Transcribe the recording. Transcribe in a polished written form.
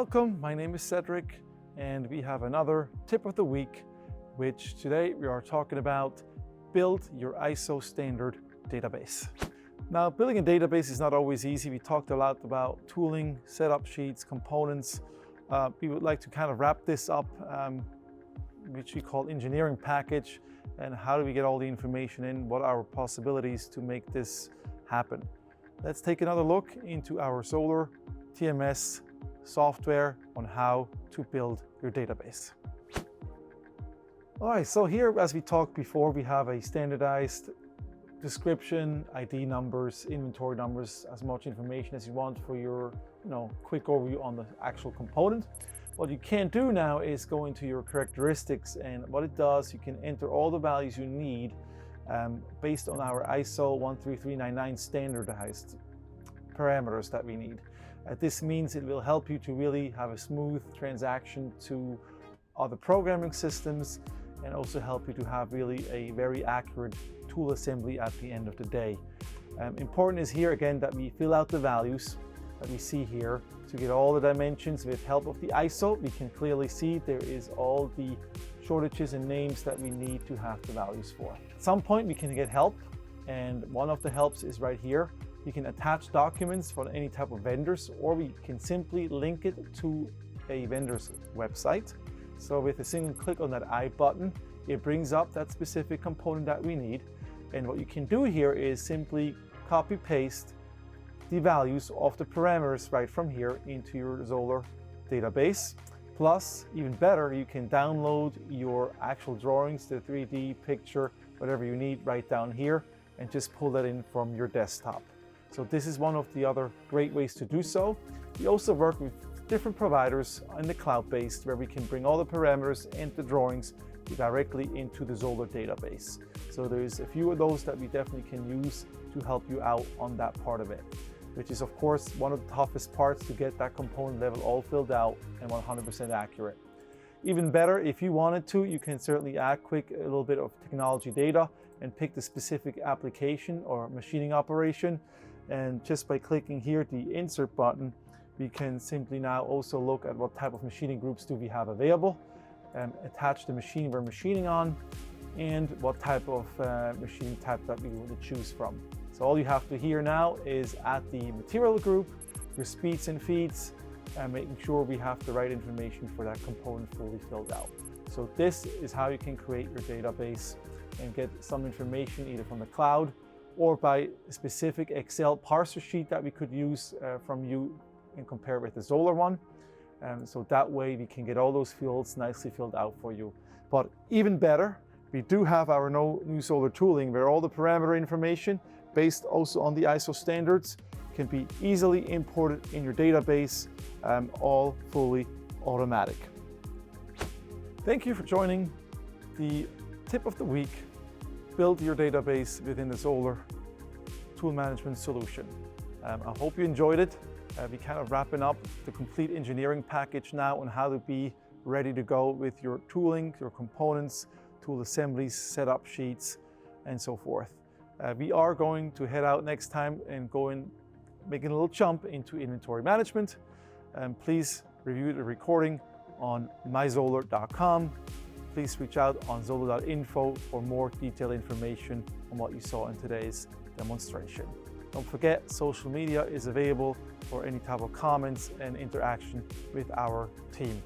Welcome, my name is Cedric, and we have another tip of the week, which today we are talking about build your ISO standard database. Now, building a database is not always easy. We talked a lot about tooling, setup sheets, components. We would like to kind of wrap this up, which we call engineering package, and how do we get all the information in, what are our possibilities to make this happen. Let's take another look into our Zoller TMS software on how to build your database. All right, so here, as we talked before, we have a standardized description, ID numbers, inventory numbers, as much information as you want for your quick overview on the actual component. What you can do now is go into your characteristics, and what it does, you can enter all the values you need based on our ISO 13399 standardized parameters that we need. This means it will help you to really have a smooth transaction to other programming systems, and also help you to have really a very accurate tool assembly at the end of the day. Important is here again that we fill out the values that we see here to get all the dimensions. With help of the ISO, we can clearly see there is all the shortages and names that we need to have the values for. At some point we can get help, and one of the helps is right here. We can attach documents from any type of vendors, or we can simply link it to a vendor's website. So with a single click on that I button, it brings up that specific component that we need. And what you can do here is simply copy paste the values of the parameters right from here into your Zoller database. Plus, even better, you can download your actual drawings, the 3D picture, whatever you need right down here, and just pull that in from your desktop. So this is one of the other great ways to do so. We also work with different providers in the cloud-based, where we can bring all the parameters and the drawings directly into the Zoller database. So there's a few of those that we definitely can use to help you out on that part of it, which is of course one of the toughest parts, to get that component level all filled out and 100% accurate. Even better, if you wanted to, you can certainly add a little bit of technology data and pick the specific application or machining operation. And just by clicking here, the insert button, we can simply now also look at what type of machining groups do we have available, attach the machine we're machining on, and what type of machining type that we want to choose from. So all you have to here now is add the material group, your speeds and feeds, and making sure we have the right information for that component fully filled out. So this is how you can create your database and get some information either from the cloud or by a specific Excel parser sheet that we could use from you and compare with the Zoller one. So that way we can get all those fields nicely filled out for you. But even better, we do have our new Zoller tooling, where all the parameter information, based also on the ISO standards, can be easily imported in your database, all fully automatic. Thank you for joining the tip of the week, build your database within the Zoller tool management solution. I hope you enjoyed it. We're kind of wrapping up the complete engineering package now on how to be ready to go with your tooling, your components, tool assemblies, setup sheets, and so forth. We are going to head out next time and making a little jump into inventory management. Please review the recording on myzoller.com. Please reach out on zoller.info for more detailed information on what you saw in today's demonstration. Don't forget, social media is available for any type of comments and interaction with our team.